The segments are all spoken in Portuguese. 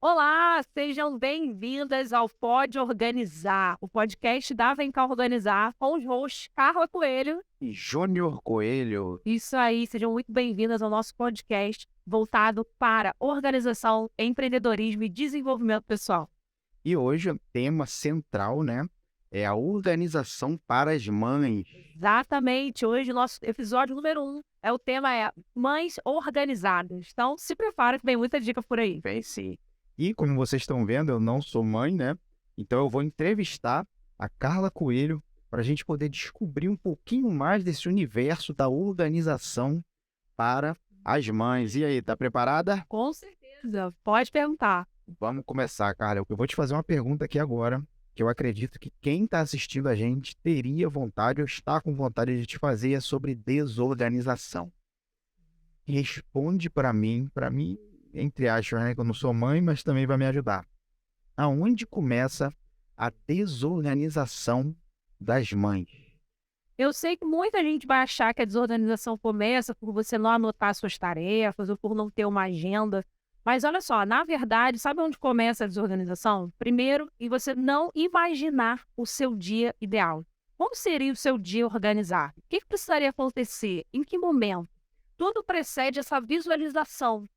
Olá, sejam bem-vindas ao Pode Organizar, o podcast da Vem Cá Organizar, com os hosts Carla Coelho. E Júnior Coelho. Isso aí, sejam muito bem-vindas ao nosso podcast voltado para organização, empreendedorismo e desenvolvimento pessoal. E hoje o tema central, né, é a organização para as mães. Exatamente, hoje o nosso episódio número 1 o tema é Mães Organizadas. Então, se prepara que vem muita dica por aí. Bem, sim. E como vocês estão vendo, eu não sou mãe, né? Então eu vou entrevistar a Carla Coelho para a gente poder descobrir um pouquinho mais desse universo da organização para as mães. E aí, tá preparada? Com certeza, pode perguntar. Vamos começar, Carla. Eu vou te fazer uma pergunta aqui agora, que eu acredito que quem está assistindo a gente teria vontade ou está com vontade de te fazer, é sobre desorganização. Responde para mim, entre aspas, né, que eu não sou mãe, mas também vai me ajudar. Aonde começa a desorganização das mães? Eu sei que muita gente vai achar que a desorganização começa por você não anotar suas tarefas ou por não ter uma agenda. Mas olha só, na verdade, sabe onde começa a desorganização? Primeiro, em você não imaginar o seu dia ideal. Como seria o seu dia organizado? O que precisaria acontecer? Em que momento? Tudo precede essa visualização,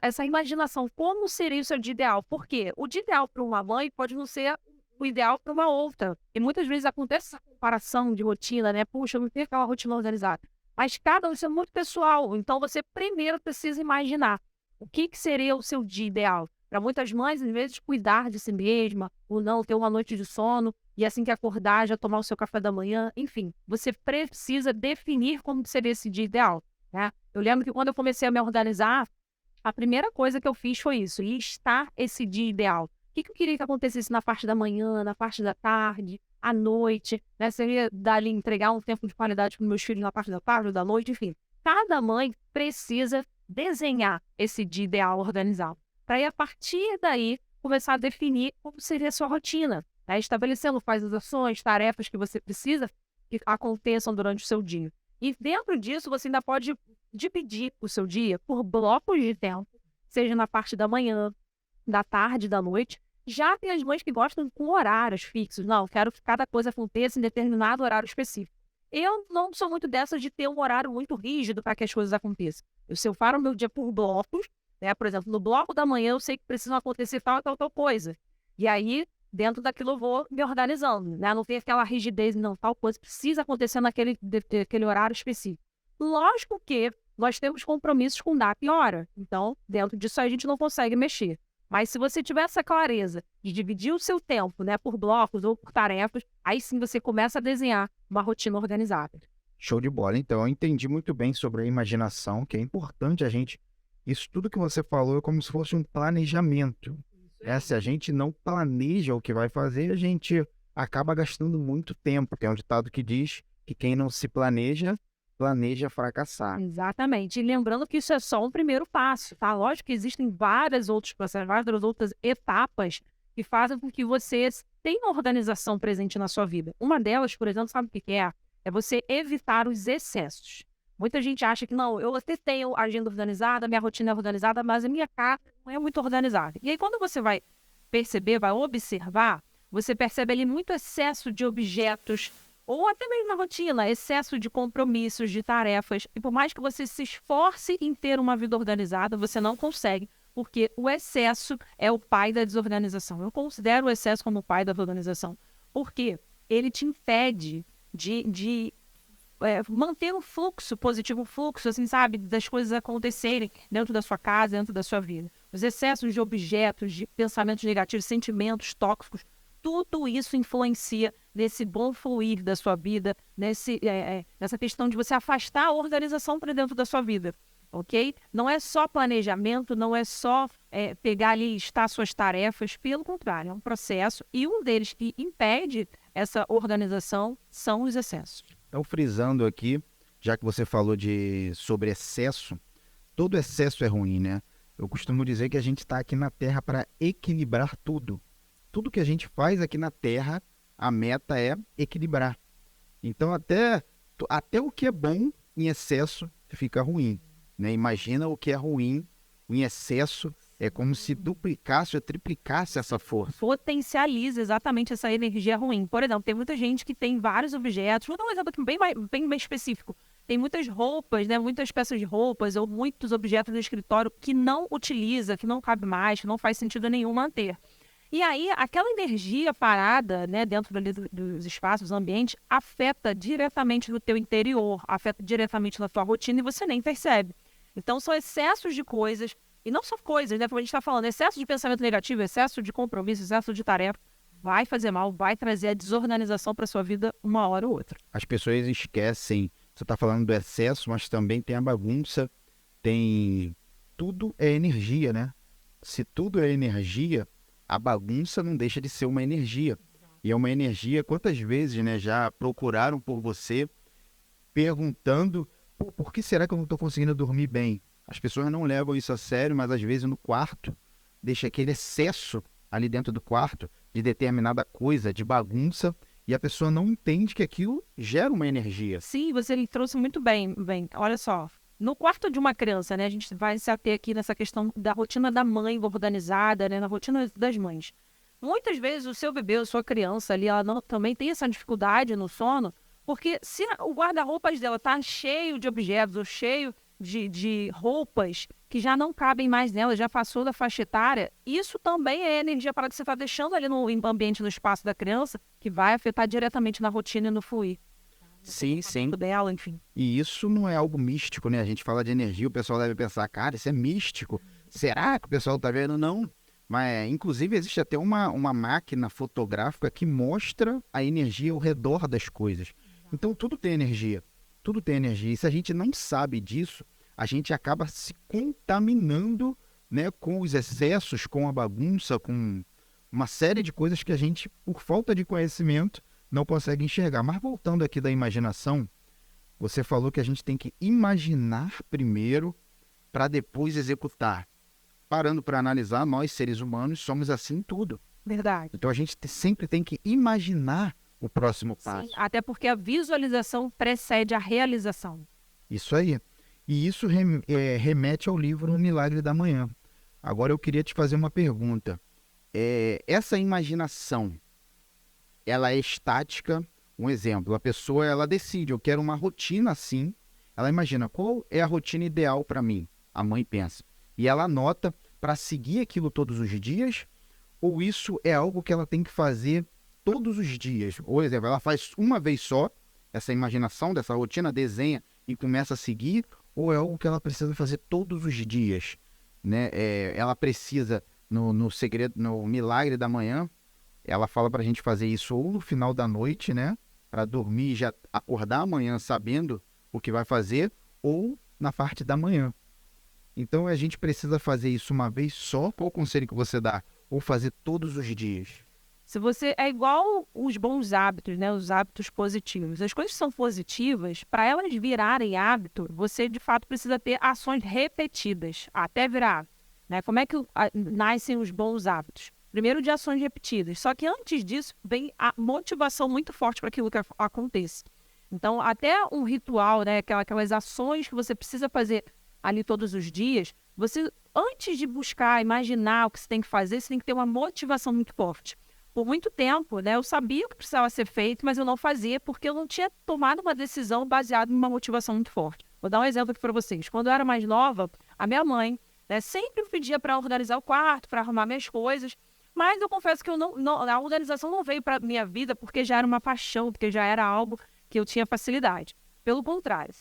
essa imaginação. Como seria o seu dia ideal? Por quê? O dia ideal para uma mãe pode não ser o ideal para uma outra. E muitas vezes acontece essa comparação de rotina, né? Puxa, eu não tenho aquela rotina organizada. Mas cada um, isso é muito pessoal. Então, você primeiro precisa imaginar o que seria o seu dia ideal. Para muitas mães, às vezes, cuidar de si mesma, ou não, ter uma noite de sono, e assim que acordar, já tomar o seu café da manhã. Enfim, você precisa definir como seria esse dia ideal, né? Eu lembro que quando eu comecei a me organizar, a primeira coisa que eu fiz foi isso, listar esse dia ideal. O que eu queria que acontecesse na parte da manhã, na parte da tarde, à noite, né? Seria dali entregar um tempo de qualidade para os meus filhos na parte da tarde ou da noite, enfim. Cada mãe precisa desenhar esse dia ideal organizado. Para aí, a partir daí, começar a definir como seria a sua rotina, né? Estabelecendo quais as ações, tarefas que você precisa que aconteçam durante o seu dia. E dentro disso, você ainda pode dividir o seu dia por blocos de tempo, seja na parte da manhã, da tarde, da noite. Já tem as mães que gostam com horários fixos. Não, quero que cada coisa aconteça em determinado horário específico. Eu não sou muito dessas de ter um horário muito rígido para que as coisas aconteçam. Eu separo o meu dia por blocos, né? Por exemplo, no bloco da manhã eu sei que precisam acontecer tal coisa. E aí, dentro daquilo eu vou me organizando, né? Não tem aquela rigidez, não, tal coisa precisa acontecer naquele horário específico. Lógico que nós temos compromissos com data e hora. Então, dentro disso a gente não consegue mexer. Mas se você tiver essa clareza de dividir o seu tempo, né, por blocos ou por tarefas, aí sim você começa a desenhar uma rotina organizada. Show de bola. Então, eu entendi muito bem sobre a imaginação, que é importante a gente... Isso tudo que você falou é como se fosse um planejamento. Se a gente não planeja o que vai fazer, a gente acaba gastando muito tempo. Tem um ditado que diz que quem não se planeja, planeja fracassar. Exatamente. E lembrando que isso é só um primeiro passo, tá? Lógico que existem vários outros processos, várias outras etapas que fazem com que você tenha organização presente na sua vida. Uma delas, por exemplo, sabe o que é? É você evitar os excessos. Muita gente acha que não, eu até tenho a agenda organizada, minha rotina é organizada, mas a minha casa não é muito organizada. E aí, quando você vai perceber, vai observar, você percebe ali muito excesso de objetos, ou até mesmo na rotina, excesso de compromissos, de tarefas. E por mais que você se esforce em ter uma vida organizada, você não consegue, porque o excesso é o pai da desorganização. Eu considero o excesso como o pai da desorganização, porque ele te impede de manter um fluxo positivo, um fluxo, assim, sabe, das coisas acontecerem dentro da sua casa, dentro da sua vida. Os excessos de objetos, de pensamentos negativos, sentimentos tóxicos, tudo isso influencia nesse bom fluir da sua vida, nessa questão de você afastar a organização para dentro da sua vida, ok? Não é só planejamento, não é só pegar ali e listar suas tarefas, pelo contrário, é um processo, e um deles que impede essa organização são os excessos. Então, frisando aqui, já que você falou sobre excesso, todo excesso é ruim, né? Eu costumo dizer que a gente está aqui na Terra para equilibrar tudo. Tudo que a gente faz aqui na Terra, a meta é equilibrar. Então, até o que é bom em excesso fica ruim, né? Imagina o que é ruim em excesso É como se duplicasse ou triplicasse essa força. Potencializa exatamente essa energia ruim. Por exemplo, tem muita gente que tem vários objetos. Vou dar um exemplo aqui bem específico. Tem muitas roupas, né, muitas peças de roupas ou muitos objetos no escritório que não utiliza, que não cabe mais, que não faz sentido nenhum manter. E aí, aquela energia parada, né, dentro dos espaços, do ambiente, afeta diretamente no teu interior, afeta diretamente na tua rotina e você nem percebe. Então, são excessos de coisas, e não só coisas, né, como a gente está falando, excesso de pensamento negativo, excesso de compromisso, excesso de tarefa, vai fazer mal, vai trazer a desorganização para sua vida uma hora ou outra. As pessoas esquecem, você está falando do excesso, mas também tem a bagunça, tem... Tudo é energia, né? Se tudo é energia, a bagunça não deixa de ser uma energia. E é uma energia, quantas vezes, né, já procuraram por você perguntando por que será que eu não estou conseguindo dormir bem? As pessoas não levam isso a sério, mas às vezes no quarto deixa aquele excesso ali dentro do quarto de determinada coisa, de bagunça, e a pessoa não entende que aquilo gera uma energia. Sim, você trouxe muito bem. Olha só, no quarto de uma criança, né, a gente vai se ater aqui nessa questão da rotina da mãe organizada, né, na rotina das mães. Muitas vezes o seu bebê, a sua criança ali, ela também tem essa dificuldade no sono, porque se o guarda-roupas dela está cheio de objetos ou cheio de roupas que já não cabem mais nela, já passou da faixa etária, isso também é energia para que você está deixando ali no ambiente, no espaço da criança, que vai afetar diretamente na rotina e no fluir. Sim, sim. Dela, enfim. E isso não é algo místico, né? A gente fala de energia, o pessoal deve pensar, cara, isso é místico. Será que o pessoal tá vendo? Não. Mas, inclusive, existe até uma máquina fotográfica que mostra a energia ao redor das coisas. Então, tudo tem energia. Tudo tem energia. E se a gente não sabe disso, a gente acaba se contaminando, né, com os excessos, com a bagunça, com uma série de coisas que a gente, por falta de conhecimento, não consegue enxergar. Mas voltando aqui da imaginação, você falou que a gente tem que imaginar primeiro para depois executar. Parando para analisar, nós, seres humanos, somos assim em tudo. Verdade. Então, a gente sempre tem que imaginar o próximo passo. Sim, até porque a visualização precede a realização. Isso aí. E isso remete ao livro O Milagre da Manhã. Agora, eu queria te fazer uma pergunta. Essa imaginação, ela é estática? Um exemplo, a pessoa ela decide, eu quero uma rotina assim. Ela imagina, qual é a rotina ideal para mim? A mãe pensa. E ela anota para seguir aquilo todos os dias? Ou isso é algo que ela tem que fazer todos os dias? Ou, exemplo, ela faz uma vez só, essa imaginação dessa rotina, desenha e começa a seguir? Ou é algo que ela precisa fazer todos os dias? Né? Ela precisa, no Milagre da Manhã, ela fala para a gente fazer isso ou no final da noite, né? Para dormir e já acordar amanhã sabendo o que vai fazer, ou na parte da manhã. Então a gente precisa fazer isso uma vez só? Qual o conselho que você dá? Ou fazer todos os dias? Se você é igual os bons hábitos, né? Os hábitos positivos. As coisas são positivas, para elas virarem hábito, você de fato precisa ter ações repetidas até virar hábito, né? Como é que nascem os bons hábitos? Primeiro de ações repetidas. Só que antes disso vem a motivação muito forte para aquilo que aconteça. Então, até um ritual, né? Aquelas ações que você precisa fazer ali todos os dias, você, antes de buscar, imaginar o que você tem que fazer, você tem que ter uma motivação muito forte. Por muito tempo, né, eu sabia o que precisava ser feito, mas eu não fazia porque eu não tinha tomado uma decisão baseada em uma motivação muito forte. Vou dar um exemplo aqui para vocês. Quando eu era mais nova, a minha mãe, né, sempre me pedia para organizar o quarto, para arrumar minhas coisas, mas eu confesso que a organização não veio para minha vida porque já era uma paixão, porque já era algo que eu tinha facilidade. Pelo contrário.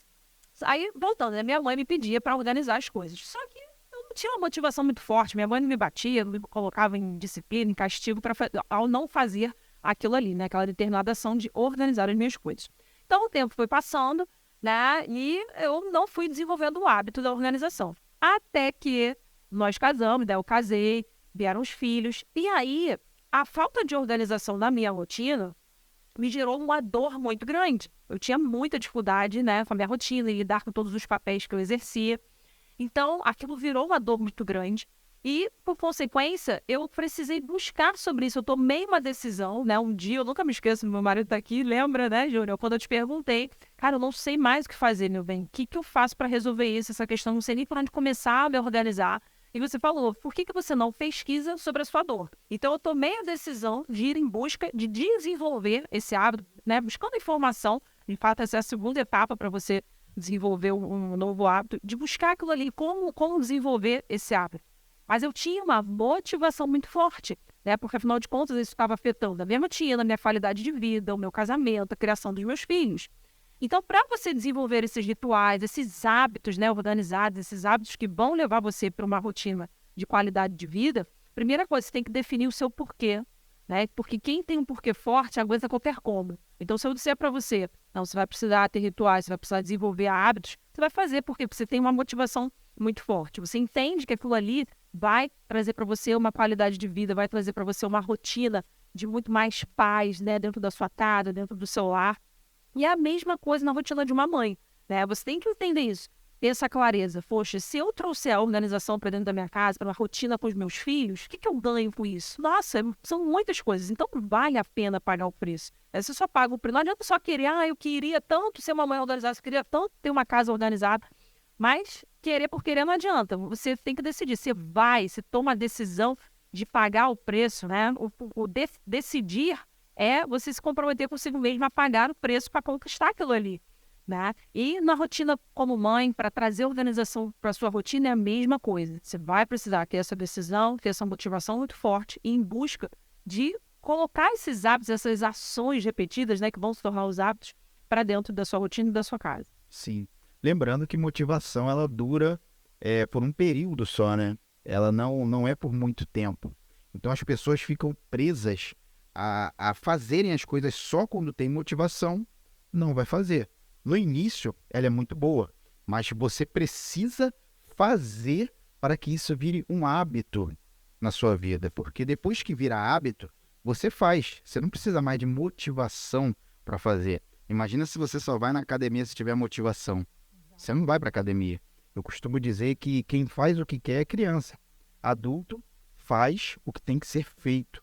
Aí, voltando, né, minha mãe me pedia para organizar as coisas. Só que eu não tinha uma motivação muito forte. Minha mãe não me batia, não me colocava em disciplina, em castigo ao não fazer aquilo ali, né? Aquela determinada ação de organizar as minhas coisas. Então, o tempo foi passando, né? E eu não fui desenvolvendo o hábito da organização. Até que nós casamos, né? Eu casei, vieram os filhos. E aí, a falta de organização na minha rotina me gerou uma dor muito grande. Eu tinha muita dificuldade, né, com a minha rotina e lidar com todos os papéis que eu exercia. Então, aquilo virou uma dor muito grande. E, por consequência, eu precisei buscar sobre isso. Eu tomei uma decisão, né? Um dia, eu nunca me esqueço, meu marido tá aqui, lembra, né, Júnior? Quando eu te perguntei, cara, eu não sei mais o que fazer, meu bem. O que eu faço para resolver isso, essa questão? Não sei nem por onde começar a me organizar. E você falou, por que você não pesquisa sobre a sua dor? Então, eu tomei a decisão de ir em busca de desenvolver esse hábito, né? Buscando informação. De fato, essa é a segunda etapa para você desenvolver um novo hábito, de buscar aquilo ali, como desenvolver esse hábito. Mas eu tinha uma motivação muito forte, né? Porque, afinal de contas, isso estava afetando a minha rotina, a minha qualidade de vida, o meu casamento, a criação dos meus filhos. Então, para você desenvolver esses rituais, esses hábitos, né, organizados, esses hábitos que vão levar você para uma rotina de qualidade de vida, primeira coisa, você tem que definir o seu porquê, né? Porque quem tem um porquê forte aguenta qualquer como. Então, se eu disser para você, não, você vai precisar ter rituais, você vai precisar desenvolver hábitos, você vai fazer porque você tem uma motivação muito forte. Você entende que aquilo ali vai trazer para você uma qualidade de vida, vai trazer para você uma rotina de muito mais paz, né, dentro da sua casa, dentro do seu lar. E é a mesma coisa na rotina de uma mãe, né? Você tem que entender isso, ter essa clareza. Poxa, se eu trouxer a organização para dentro da minha casa, para uma rotina com os meus filhos, o que eu ganho com isso? Nossa, são muitas coisas. Então, vale a pena pagar o preço. Você só paga o preço. Não adianta só querer, eu queria tanto ser uma mãe organizada, eu queria tanto ter uma casa organizada. Mas querer por querer não adianta. Você tem que decidir. Você toma a decisão de pagar o preço, né? Decidir é você se comprometer consigo mesmo a pagar o preço para conquistar aquilo ali, né? E na rotina como mãe, para trazer organização para a sua rotina, é a mesma coisa. Você vai precisar ter essa decisão, ter essa motivação muito forte e em busca de colocar esses hábitos, essas ações repetidas, né, que vão se tornar os hábitos para dentro da sua rotina e da sua casa. Sim. Lembrando que motivação, ela dura por um período só, né? Ela não é por muito tempo. Então, as pessoas ficam presas a fazerem as coisas só quando tem motivação, não vai fazer. No início, ela é muito boa, mas você precisa fazer para que isso vire um hábito na sua vida, porque depois que vira hábito, você faz. Você não precisa mais de motivação para fazer. Imagina se você só vai na academia se tiver motivação. Você não vai para academia. Eu costumo dizer que quem faz o que quer é criança. Adulto faz o que tem que ser feito,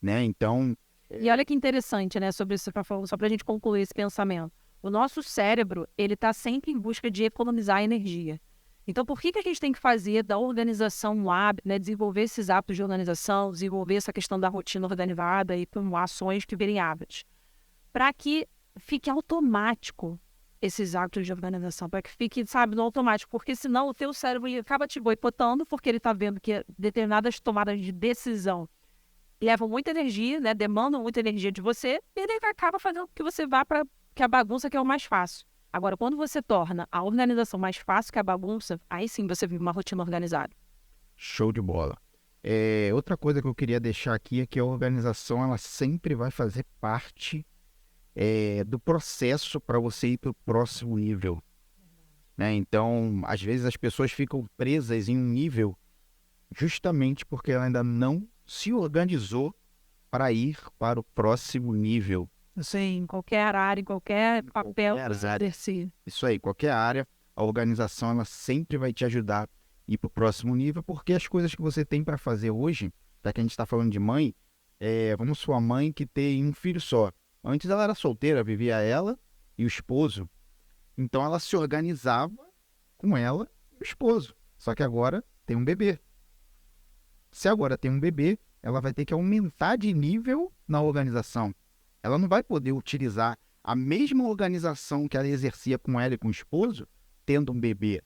né? Então, E olha que interessante, né, sobre isso, só para a gente concluir esse pensamento. O nosso cérebro, ele está sempre em busca de economizar energia. Então, por que a gente tem que fazer da organização um hábito, né, desenvolver esses hábitos de organização, desenvolver essa questão da rotina organizada e com ações que virem hábitos? Para que fique automático esses hábitos de organização, para que fique, sabe, no automático, porque senão o teu cérebro acaba te boicotando, porque ele está vendo que determinadas tomadas de decisão levam muita energia, né, demandam muita energia de você, e ele acaba fazendo que você vá para que a bagunça que é o mais fácil. Agora, quando você torna a organização mais fácil que a bagunça, aí sim você vive uma rotina organizada. show de bola. Outra coisa que eu queria deixar aqui é que a organização, ela sempre vai fazer parte do processo para você ir para o próximo nível, né? Então, às vezes as pessoas ficam presas em um nível justamente porque ela ainda não se organizou para ir para o próximo nível. Sim, em qualquer área, em qualquer papel Qualquer área. exercido. Isso aí, qualquer área, a organização ela sempre vai te ajudar a ir para o próximo nível, porque as coisas que você tem para fazer hoje, já que a gente está falando de mãe, vamos supor, a mãe que tem um filho só. Antes ela era solteira, vivia ela e o esposo. Então ela se organizava com ela e o esposo. Só que agora tem um bebê. Se agora tem um bebê, ela vai ter que aumentar de nível na organização. Ela não vai poder utilizar a mesma organização que ela exercia com ela e com o esposo, tendo um bebê.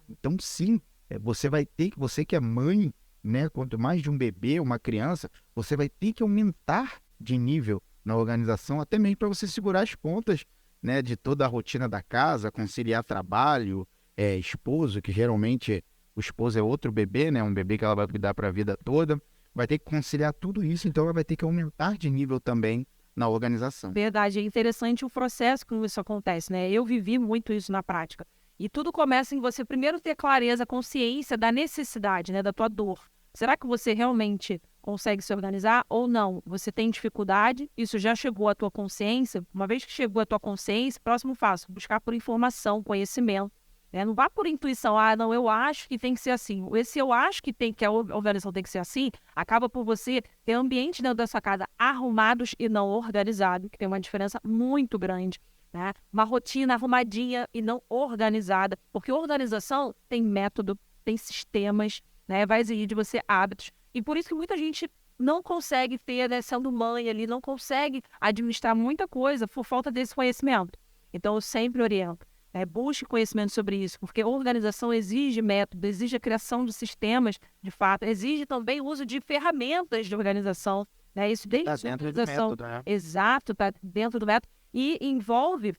Então, sim, você que é mãe, né, quanto mais de um bebê, uma criança, você vai ter que aumentar de nível na organização, até mesmo para você segurar as pontas, né, de toda a rotina da casa, conciliar trabalho, esposo, que geralmente o esposo é outro bebê, né, um bebê que ela vai cuidar para a vida toda, vai ter que conciliar tudo isso, então ela vai ter que aumentar de nível também na organização. Verdade, é interessante o processo como isso acontece, né? Eu vivi muito isso na prática. E tudo começa em você primeiro ter clareza, consciência da necessidade, né, da tua dor. Será que você realmente consegue se organizar ou não? Você tem dificuldade? Isso já chegou à tua consciência? Uma vez que chegou à tua consciência, próximo passo, buscar por informação, conhecimento. Né? Não vá por intuição, não, eu acho que tem que ser assim. Esse eu acho que a organização tem que ser assim, acaba por você ter ambiente dentro da sua casa arrumados e não organizados, que tem uma diferença muito grande. Né? Uma rotina arrumadinha e não organizada, porque organização tem método, tem sistemas, né? Vai exigir de você hábitos. E por isso que muita gente não consegue ter, né, sendo mãe ali, não consegue administrar muita coisa por falta desse conhecimento. Então, eu sempre oriento, né, busque conhecimento sobre isso, porque a organização exige método, exige a criação de sistemas, de fato, exige também o uso de ferramentas de organização, né? Isso desde Tá a dentro do organização, método, né? exato, está dentro do método, e envolve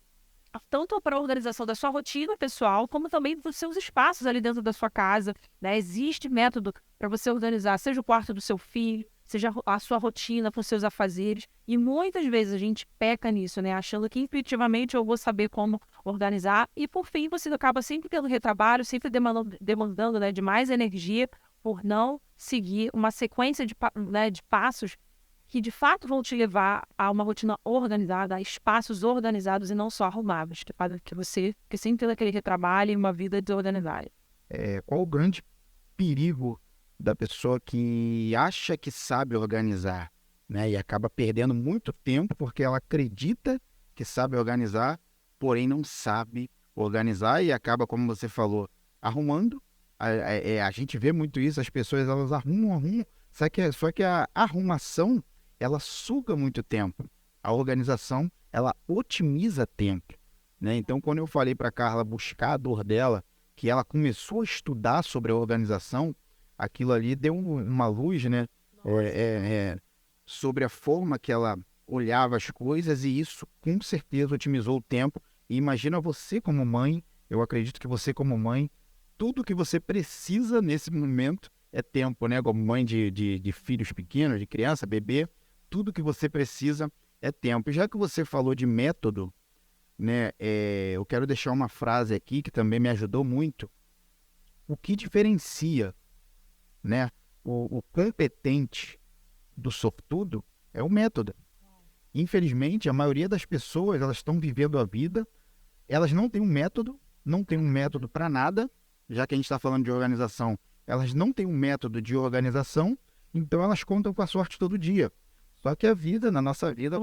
tanto para a organização da sua rotina pessoal, como também dos seus espaços ali dentro da sua casa, né? Existe método para você organizar, seja o quarto do seu filho, seja a sua rotina com seus afazeres, e muitas vezes a gente peca nisso, né? Achando que intuitivamente eu vou saber como organizar, e por fim você acaba sempre tendo retrabalho, sempre demandando, né, de mais energia, por não seguir uma sequência né, de passos que de fato vão te levar a uma rotina organizada, a espaços organizados e não só arrumáveis, que sempre tem aquele retrabalho e uma vida desorganizada. Qual o grande perigo da pessoa que acha que sabe organizar, né? E acaba perdendo muito tempo porque ela acredita que sabe organizar, porém não sabe organizar e acaba, como você falou, arrumando. A gente vê muito isso, as pessoas elas arrumam, só que a arrumação ela suga muito tempo. A organização ela otimiza tempo, né? Então, quando eu falei para Carla buscar a dor dela, que ela começou a estudar sobre a organização, aquilo ali deu uma luz, né? Sobre a forma que ela olhava as coisas e isso com certeza otimizou o tempo. E imagina você como mãe, eu acredito que você como mãe, tudo que você precisa nesse momento é tempo, né? Como mãe de filhos pequenos, de criança, bebê, tudo que você precisa é tempo. E já que você falou de método, né? Eu quero deixar uma frase aqui que também me ajudou muito. O que diferencia, né, o competente do sortudo é o método. Infelizmente, a maioria das pessoas elas estão vivendo a vida, elas não têm um método para nada, já que a gente está falando de organização, elas não têm um método de organização, então elas contam com a sorte todo dia. Só que a vida, na nossa vida,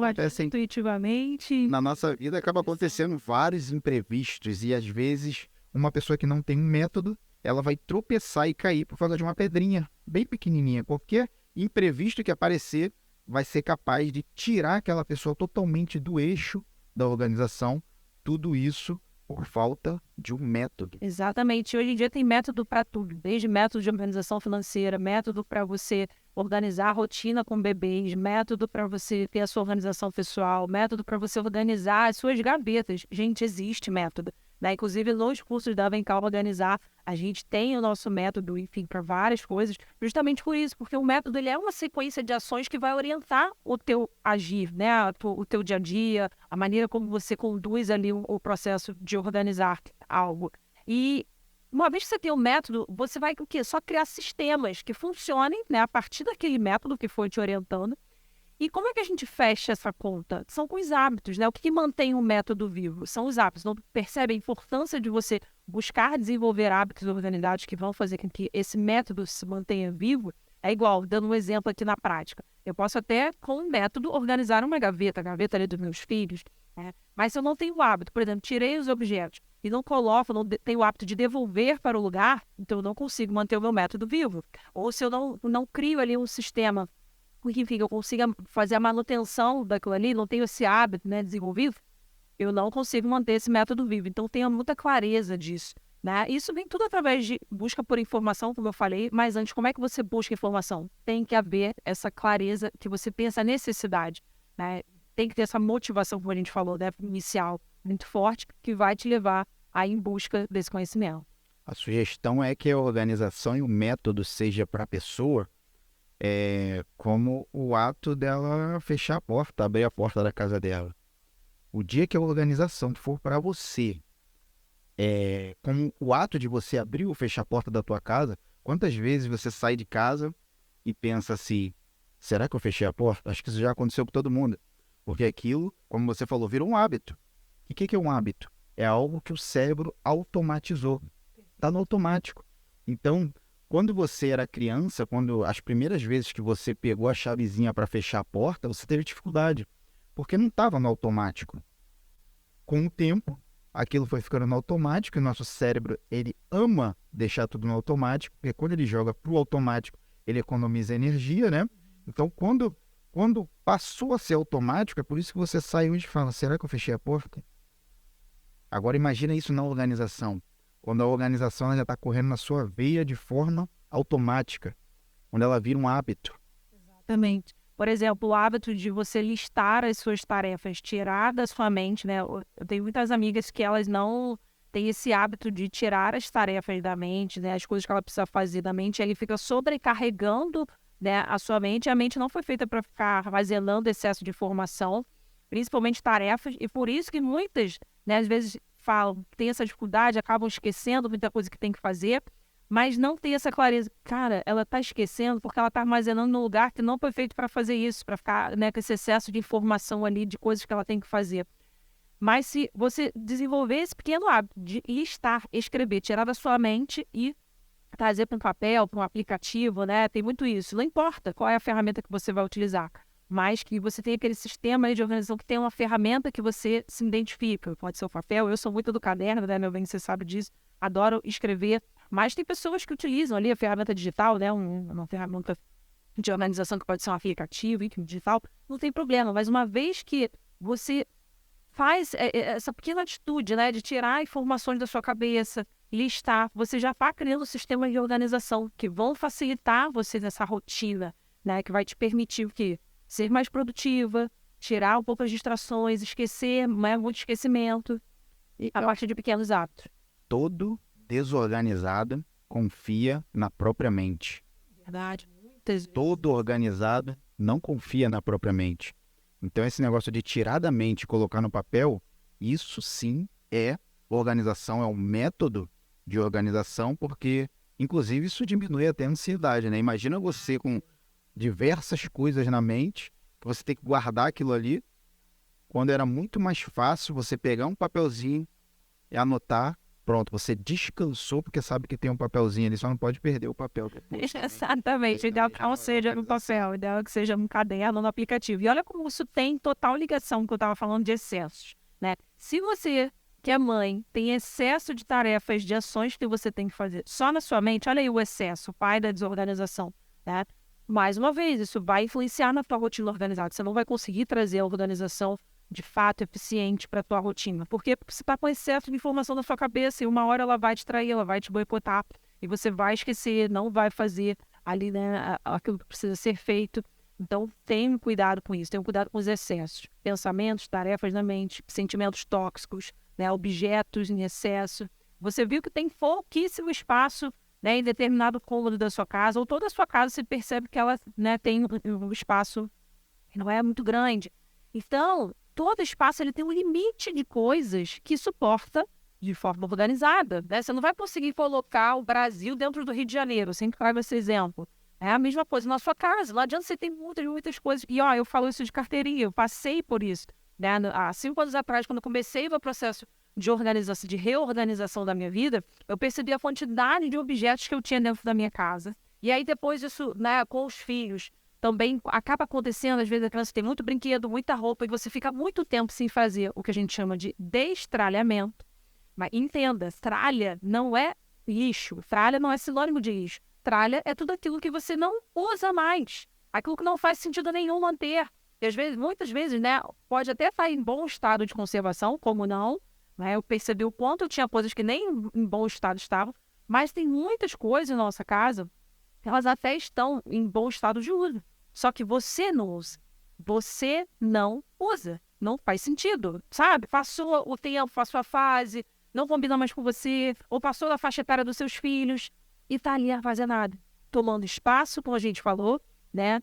intuitivamente. na nossa vida acaba acontecendo vários imprevistos e às vezes uma pessoa que não tem um método, ela vai tropeçar e cair por causa de uma pedrinha bem pequenininha. Qualquer imprevisto que aparecer vai ser capaz de tirar aquela pessoa totalmente do eixo da organização. Tudo isso por falta de um método. Exatamente. Hoje em dia tem método para tudo, desde método de organização financeira, método para você organizar a rotina com bebês, método para você ter a sua organização pessoal, método para você organizar as suas gavetas. Gente, existe método, né? Inclusive, nos cursos da Vem Cá Organizar, a gente tem o nosso método, enfim, para várias coisas, justamente por isso, porque o método ele é uma sequência de ações que vai orientar o teu agir, né? O teu dia a dia, a maneira como você conduz ali o processo de organizar algo. E uma vez que você tem o método, você vai o quê? Só criar sistemas que funcionem, né, a partir daquele método que foi te orientando. E como é que a gente fecha essa conta? São com os hábitos, né? O que mantém o método vivo? São os hábitos. Não percebe a importância de você buscar desenvolver hábitos organizados que vão fazer com que esse método se mantenha vivo? É igual, dando um exemplo aqui na prática. Eu posso até, com um método, organizar uma gaveta, a gaveta ali dos meus filhos, né? Mas se eu não tenho o hábito, por exemplo, tirei os objetos e não coloco, não tenho o hábito de devolver para o lugar, então eu não consigo manter o meu método vivo. Ou se eu não crio ali um sistema, enfim, eu consiga fazer a manutenção daquilo ali, não tenho esse hábito, né, desenvolvido, eu não consigo manter esse método vivo. Então, tenha muita clareza disso, né? Isso vem tudo através de busca por informação, como eu falei, mas antes, como é que você busca informação? Tem que haver essa clareza, que você tenha essa necessidade, né? Tem que ter essa motivação, como a gente falou, né, inicial, muito forte, que vai te levar a ir em busca desse conhecimento. A sugestão é que a organização e o método seja para a pessoa como o ato dela fechar a porta, abrir a porta da casa dela. O dia que a organização for para você, como o ato de você abrir ou fechar a porta da tua casa, quantas vezes você sai de casa e pensa assim, será que eu fechei a porta? Acho que isso já aconteceu com todo mundo. Porque aquilo, como você falou, virou um hábito. E o que é um hábito? É algo que o cérebro automatizou. Está no automático. Então, quando você era criança, quando as primeiras vezes que você pegou a chavezinha para fechar a porta, você teve dificuldade. Porque não estava no automático. Com o tempo, aquilo foi ficando no automático, e o nosso cérebro, ele ama deixar tudo no automático, porque quando ele joga para o automático, ele economiza energia, né? Então, quando passou a ser automático, é por isso que você sai hoje e fala, será que eu fechei a porta? Agora imagina isso na organização. Quando a organização ela já está correndo na sua veia de forma automática, quando ela vira um hábito. Exatamente. Por exemplo, o hábito de você listar as suas tarefas, tirar da sua mente, né? Eu tenho muitas amigas que elas não têm esse hábito de tirar as tarefas da mente, né? As coisas que ela precisa fazer da mente, ele fica sobrecarregando, né, a sua mente. A mente não foi feita para ficar armazenando excesso de informação, principalmente tarefas, e por isso que muitas, né, às vezes falam, tem essa dificuldade, acabam esquecendo muita coisa que tem que fazer, mas não tem essa clareza. Cara, ela está esquecendo porque ela está armazenando num lugar que não foi feito para fazer isso, para ficar, né, com esse excesso de informação ali, de coisas que ela tem que fazer. Mas se você desenvolver esse pequeno hábito de listar, escrever, tirar da sua mente e trazer para um papel, para um aplicativo, né? Tem muito isso. Não importa qual é a ferramenta que você vai utilizar, mas que você tenha aquele sistema aí de organização que tem uma ferramenta que você se identifica. Pode ser o papel, eu sou muito do caderno, né, meu bem, você sabe disso. Adoro escrever, mas tem pessoas que utilizam ali a ferramenta digital, né? Uma ferramenta de organização que pode ser um aplicativo, enfim, digital. Não tem problema, mas uma vez que você faz essa pequena atitude, né, de tirar informações da sua cabeça, listar, você já está criando sistemas de organização que vão facilitar você nessa rotina, né, que vai te permitir o quê? Ser mais produtiva, tirar um pouco as distrações, esquecer, né, muito esquecimento, a partir de pequenos hábitos. Todo desorganizado confia na própria mente. Verdade. Todo organizado não confia na própria mente. Então, esse negócio de tirar da mente e colocar no papel, isso sim é organização, é um método de organização, porque, inclusive, isso diminui até a ansiedade, né? Imagina você com diversas coisas na mente, que você tem que guardar aquilo ali, quando era muito mais fácil você pegar um papelzinho e anotar. Pronto, você descansou porque sabe que tem um papelzinho ali, só não pode perder o papel depois. Exatamente. O ideal que não seja no papel, o ideal é que seja no caderno, no aplicativo. E olha como isso tem total ligação com o que eu estava falando de excessos, né? Se você, que é mãe, tem excesso de tarefas, de ações que você tem que fazer só na sua mente, olha aí o excesso, o pai da desorganização, né? Mais uma vez, isso vai influenciar na tua rotina organizada. Você não vai conseguir trazer a organização de fato eficiente para a tua rotina. Por quê? Porque você está com excesso de informação na sua cabeça e uma hora ela vai te trair, ela vai te boicotar e você vai esquecer, não vai fazer ali, né, aquilo que precisa ser feito. Então, tenha cuidado com isso, tenha cuidado com os excessos. Pensamentos, tarefas na mente, sentimentos tóxicos, né, objetos em excesso. Você viu que tem pouquíssimo espaço, né, em determinado cômodo da sua casa, ou toda a sua casa, você percebe que ela, né, tem um espaço que não é muito grande. Então, todo espaço ele tem um limite de coisas que suporta de forma organizada, né? Você não vai conseguir colocar o Brasil dentro do Rio de Janeiro, sempre trago esse exemplo. É a mesma coisa na sua casa, não adianta você ter muitas coisas. E, ó, eu falo isso de carteirinha, eu passei por isso, né? Há 5 anos atrás, quando eu comecei o processo de organização, de reorganização da minha vida, eu percebi a quantidade de objetos que eu tinha dentro da minha casa. E aí, depois isso, né, com os filhos, também acaba acontecendo, às vezes a criança tem muito brinquedo, muita roupa, e você fica muito tempo sem fazer o que a gente chama de destralhamento. Mas entenda, tralha não é lixo, tralha não é sinônimo de lixo. Tralha é tudo aquilo que você não usa mais, aquilo que não faz sentido nenhum manter. E às vezes, muitas vezes, né, pode até estar em bom estado de conservação, como não, né? Eu percebi o quanto eu tinha coisas que nem em bom estado estavam, mas tem muitas coisas na nossa casa que elas até estão em bom estado de uso. Só que você não usa. Você não usa. Não faz sentido, sabe? Passou o tempo, passou a fase, não combina mais com você, ou passou da faixa etária dos seus filhos e tá ali armazenado, tomando espaço, como a gente falou, né?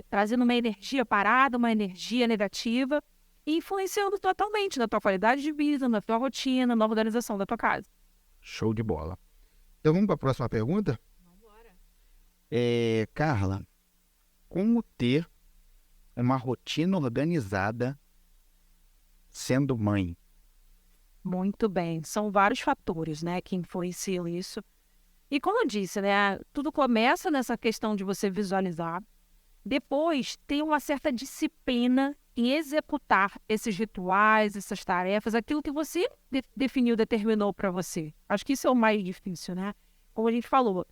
Trazendo uma energia parada, uma energia negativa e influenciando totalmente na tua qualidade de vida, na tua rotina, na organização da tua casa. Show de bola. Então vamos para a próxima pergunta? Vamos embora. Carla, como ter uma rotina organizada sendo mãe? Muito bem, são vários fatores, né, que influenciam isso. E como eu disse, né, tudo começa nessa questão de você visualizar. Depois tem uma certa disciplina em executar esses rituais, essas tarefas, aquilo que você definiu, determinou para você. Acho que isso é o mais difícil, né? Como a gente falou,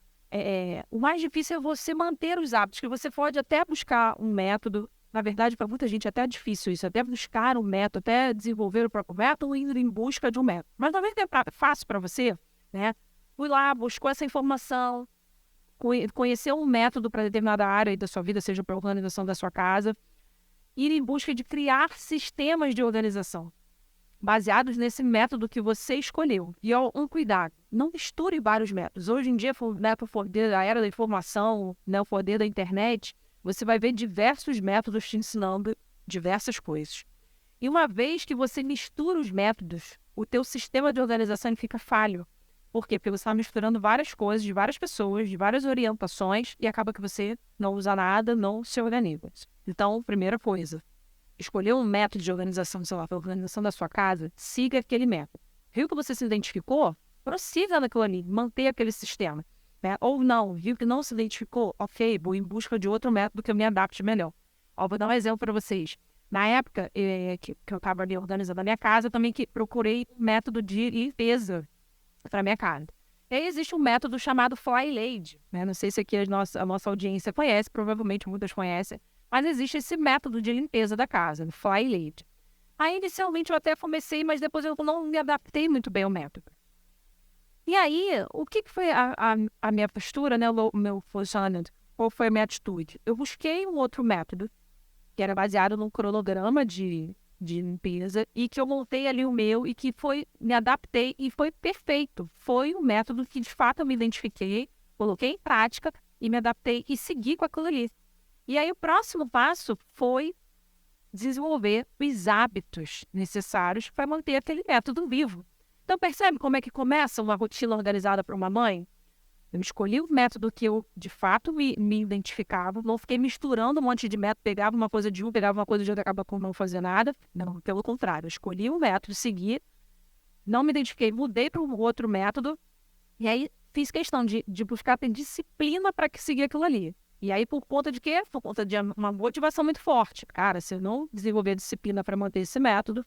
o mais difícil é você manter os hábitos, que você pode até buscar um método. Na verdade, para muita gente é até difícil isso, até buscar um método, até desenvolver o próprio método, indo em busca de um método. Mas talvez é fácil para você, né? Fui lá, buscou essa informação, conhecer um método para determinada área da sua vida, seja para a organização da sua casa, ir em busca de criar sistemas de organização baseados nesse método que você escolheu. E um cuidado, não misture vários métodos. Hoje em dia, né, por poder da era da informação, né, o poder da internet, você vai ver diversos métodos te ensinando diversas coisas. E uma vez que você mistura os métodos, o teu sistema de organização ele fica falho. Por quê? Porque você está misturando várias coisas, de várias pessoas, de várias orientações, e acaba que você não usa nada, não se organiza. Então, primeira coisa, escolher um método de organização, sei lá, para a organização da sua casa, siga aquele método. Viu que você se identificou? Prossiga naquilo ali, mantenha aquele sistema. Né? Ou não, viu que não se identificou? Ok, vou em busca de outro método que eu me adapte melhor. Ó, vou dar um exemplo para vocês. Na época que eu estava ali organizando a minha casa, eu também procurei um método de limpeza para minha casa. E aí existe um método chamado Fly Lady, né? Não sei se aqui a nossa audiência conhece, provavelmente muitas conhecem, mas existe esse método de limpeza da casa, Fly Lady. Aí inicialmente eu até comecei, mas depois eu não me adaptei muito bem ao método. E aí, o que foi a minha postura, né? O meu posicionamento? Qual foi a minha atitude? Eu busquei um outro método, que era baseado num cronograma de limpeza, e que eu montei ali o meu, e que me adaptei, e foi perfeito. Foi um método que, de fato, eu me identifiquei, coloquei em prática, e me adaptei, e segui com aquilo ali. E aí, o próximo passo foi desenvolver os hábitos necessários para manter aquele método vivo. Então, percebe como é que começa uma rotina organizada para uma mãe? Eu escolhi o método que eu, de fato, me identificava. Não fiquei misturando um monte de método. Pegava uma coisa de um, pegava uma coisa de outro, acaba por não fazer nada. Não, pelo contrário. Eu escolhi um método, segui. Não me identifiquei, mudei para um outro método. E aí, fiz questão de buscar ter disciplina para seguir aquilo ali. E aí, por conta de quê? Por conta de uma motivação muito forte. Cara, se eu não desenvolver disciplina para manter esse método,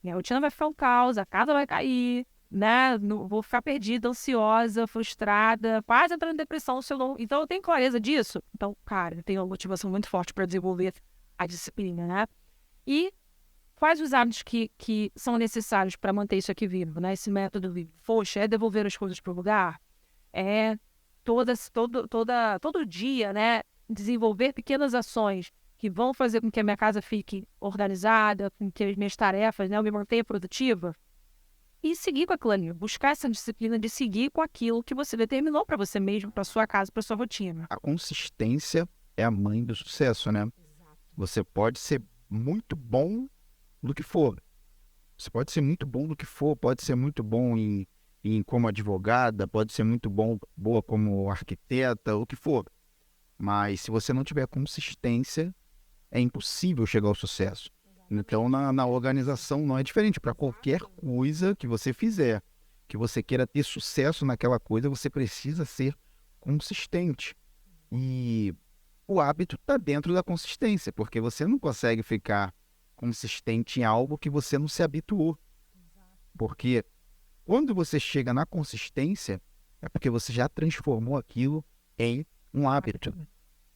minha rotina vai ficar um caos, a casa vai cair, né? Vou ficar perdida, ansiosa, frustrada, quase entrando em depressão se eu não... Então, eu tenho clareza disso. Então, cara, eu tenho uma motivação muito forte para desenvolver a disciplina, né? E quais os hábitos que são necessários para manter isso aqui vivo, né? Esse método vivo. Poxa, é devolver as coisas para o lugar? É todo dia, né? Desenvolver pequenas ações que vão fazer com que a minha casa fique organizada, com que as minhas tarefas, né, eu me mantenha produtiva, e seguir com aquilo ali, buscar essa disciplina de seguir com aquilo que você determinou para você mesmo, para sua casa, para sua rotina. A consistência é a mãe do sucesso, né? Você pode ser muito bom no que for. Você pode ser muito bom no que for, pode ser muito bom em como advogada, pode ser muito boa como arquiteta, o que for. Mas se você não tiver consistência, é impossível chegar ao sucesso. Então, na organização não é diferente. Para qualquer coisa que você fizer, que você queira ter sucesso naquela coisa, você precisa ser consistente. E o hábito está dentro da consistência, porque você não consegue ficar consistente em algo que você não se habituou. Porque quando você chega na consistência, é porque você já transformou aquilo em um hábito.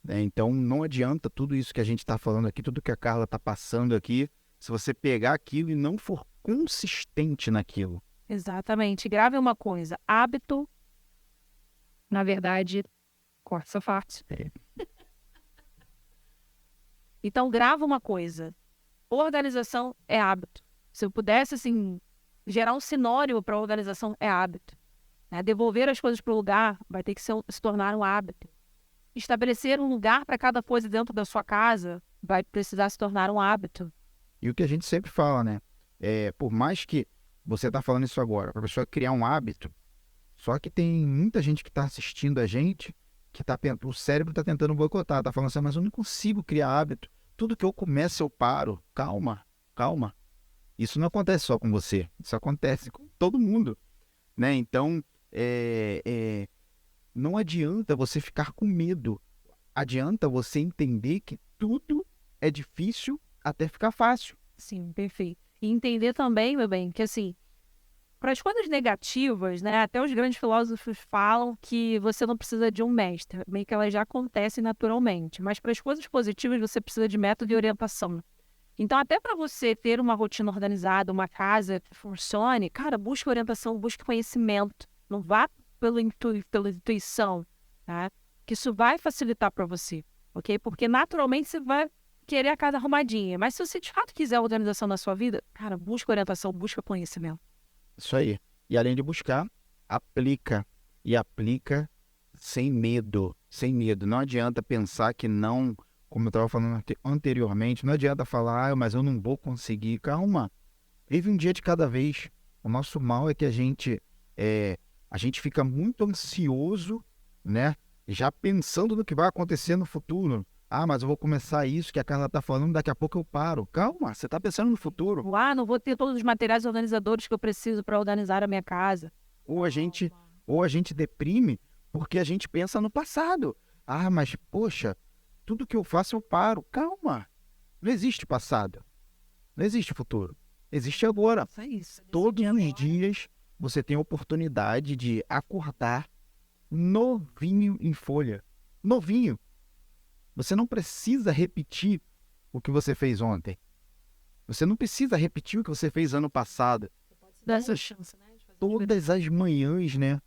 Né? Então, não adianta tudo isso que a gente está falando aqui, tudo que a Carla está passando aqui, se você pegar aquilo e não for consistente naquilo. Exatamente. Grave uma coisa. Hábito, na verdade, corta essa parte. Então, grava uma coisa. Organização é hábito. Se eu pudesse, assim, gerar um sinônimo para organização, é hábito. Né? Devolver as coisas para o lugar vai ter que se tornar um hábito. Estabelecer um lugar para cada coisa dentro da sua casa vai precisar se tornar um hábito. E o que a gente sempre fala, né? Por mais que você está falando isso agora, para a pessoa criar um hábito, só que tem muita gente que está assistindo a gente, que o cérebro está tentando boicotar, está falando assim, mas eu não consigo criar hábito. Tudo que eu começo eu paro. Calma, calma. Isso não acontece só com você, isso acontece com todo mundo. Né? Então, não adianta você ficar com medo. Adianta você entender que tudo é difícil até ficar fácil. Sim, perfeito. E entender também, meu bem, que assim, para as coisas negativas, né, até os grandes filósofos falam que você não precisa de um mestre, meio que elas já acontecem naturalmente. Mas para as coisas positivas, você precisa de método e orientação. Então, até para você ter uma rotina organizada, uma casa que funcione, cara, busque orientação, busque conhecimento. Não vá pela intuição, tá? Que isso vai facilitar para você, ok? Porque naturalmente você vai querer a casa arrumadinha. Mas se você de fato quiser organização na sua vida, cara, busque orientação, busque conhecimento. Isso aí. E além de buscar, aplica. E aplica sem medo. Sem medo. Não adianta pensar que não, como eu estava falando anteriormente, não adianta falar, mas eu não vou conseguir. Calma. Vive um dia de cada vez. O nosso mal é que a gente fica muito ansioso, né? Já pensando no que vai acontecer no futuro. Ah, mas eu vou começar isso que a Carla está falando, daqui a pouco eu paro. Calma, você está pensando no futuro. Ah, não vou ter todos os materiais organizadores que eu preciso para organizar a minha casa. Ou a gente deprime porque a gente pensa no passado. Ah, mas poxa, tudo que eu faço eu paro. Calma. Não existe passado. Não existe futuro. Existe agora. Só isso. Todos os dias você tem a oportunidade de acordar novinho em folha. Novinho. Você não precisa repetir o que você fez ontem. Você não precisa repetir o que você fez ano passado. Todas as manhãs, né?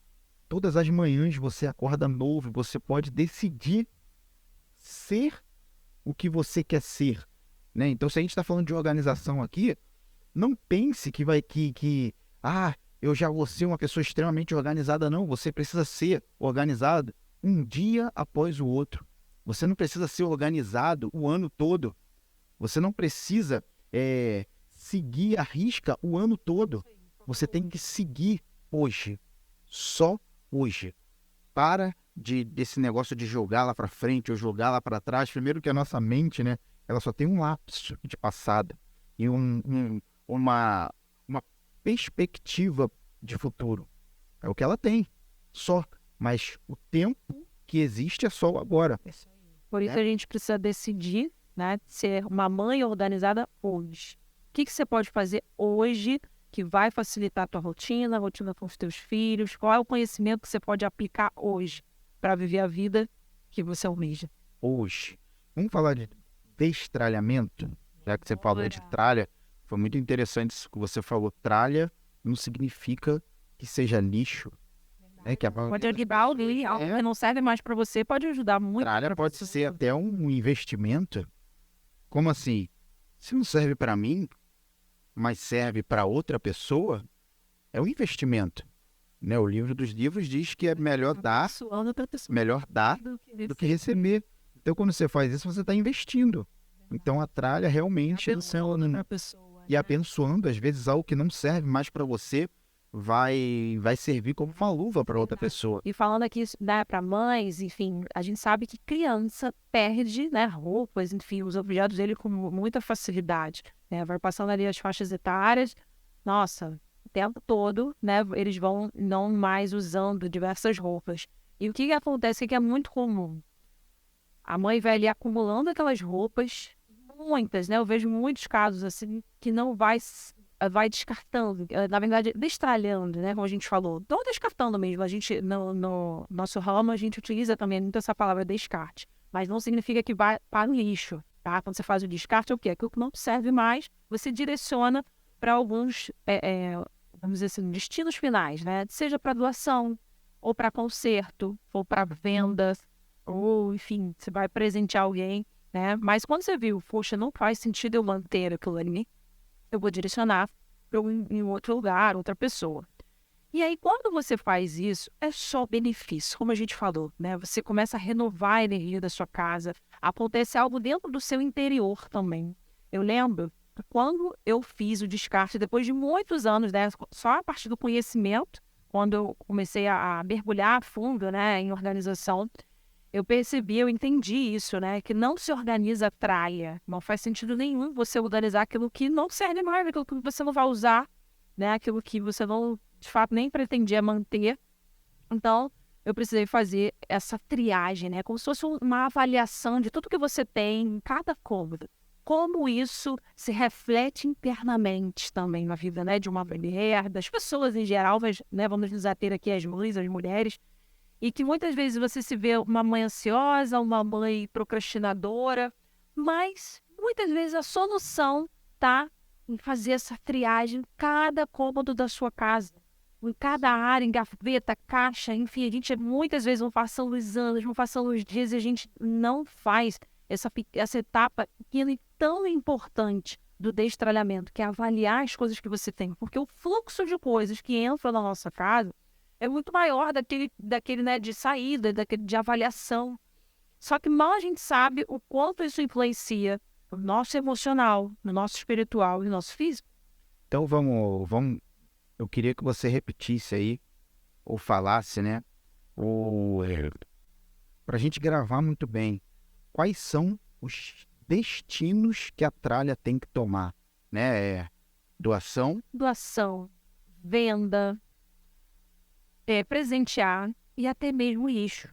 Todas as manhãs você acorda novo, você pode decidir ser o que você quer ser, né? Então, se a gente está falando de organização aqui, não pense eu já vou ser uma pessoa extremamente organizada, não. Você precisa ser organizado um dia após o outro. Você não precisa ser organizado o ano todo. Você não precisa seguir a risca o ano todo. Você tem que seguir hoje. Só hoje. Para desse negócio de jogar lá para frente ou jogar lá para trás. Primeiro que a nossa mente, né? Ela só tem um lapso de passado e uma perspectiva de futuro. É o que ela tem. Só. Mas o tempo que existe é só o agora. Por isso a gente precisa decidir, né? Ser uma mãe organizada hoje. O que você pode fazer hoje que vai facilitar a tua rotina, a rotina com os teus filhos? Qual é o conhecimento que você pode aplicar hoje para viver a vida que você almeja? Hoje. Vamos falar de destralhamento? Já que você falou de tralha, foi muito interessante isso que você falou. Tralha não significa que seja lixo. Pode ajudar alguém, algo que não serve mais para você, pode ajudar muito. Tralha pode ser até um investimento. Como assim? Se não serve para mim, mas serve para outra pessoa, é um investimento. Né? O livro dos livros diz que é melhor dar do que receber. Então, quando você faz isso, você está investindo. Então, a tralha realmente e abençoando, às vezes, algo que não serve mais para você, vai servir como uma luva para outra pessoa. E falando aqui, né, para mães, enfim, a gente sabe que criança perde, né, roupas, enfim, os objetos dele com muita facilidade. Né? Vai passando ali as faixas etárias, nossa, o tempo todo, né, eles vão não mais usando diversas roupas. E o que acontece que é muito comum? A mãe vai ali acumulando aquelas roupas, muitas, né? Eu vejo muitos casos assim que não vai descartando, na verdade, destralhando, né? Como a gente falou, não descartando mesmo. A gente, no nosso ramo, a gente utiliza também muito essa palavra descarte, mas não significa que vai para o lixo, tá? Quando você faz o descarte, é o quê? Aquilo que não serve mais, você direciona para alguns, vamos dizer assim, destinos finais, né? Seja para doação, ou para conserto, ou para venda, ou, enfim, você vai presentear alguém, né? Mas quando você viu, poxa, não faz sentido eu manter aquilo ali, eu vou direcionar para em outro lugar, outra pessoa. E aí, quando você faz isso, é só benefício, como a gente falou, né? Você começa a renovar a energia da sua casa, acontece algo dentro do seu interior também. Eu lembro que quando eu fiz o descarte, depois de muitos anos, né? Só a partir do conhecimento, quando eu comecei a mergulhar a fundo, né, em organização, eu percebi, eu entendi isso, né? Que não se organiza tralha. Não faz sentido nenhum você organizar aquilo que não serve mais, aquilo que você não vai usar, né? Aquilo que você não, de fato, nem pretendia manter. Então, eu precisei fazer essa triagem, né? Como se fosse uma avaliação de tudo que você tem em cada cômodo. como isso se reflete internamente também na vida, né, de uma mulher, das pessoas em geral, mas, né, vamos nos ater aqui às mães, às mulheres, e que muitas vezes você se vê uma mãe ansiosa, uma mãe procrastinadora, mas muitas vezes a solução está em fazer essa triagem em cada cômodo da sua casa, em cada área, em gaveta, caixa, enfim, a gente muitas vezes vão passando os anos, vão passando os dias e a gente não faz essa etapa pequena e tão importante do destralhamento, que é avaliar as coisas que você tem, porque o fluxo de coisas que entram na nossa casa é muito maior daquele né, de saída, daquele de avaliação. Só que mal a gente sabe o quanto isso influencia no nosso emocional, no nosso espiritual e no nosso físico. Então vamos. Eu queria que você repetisse aí, ou falasse, né? Para a gente gravar muito bem, quais são os destinos que a tralha tem que tomar, né? Doação, Doação, venda, presentear e até mesmo lixo,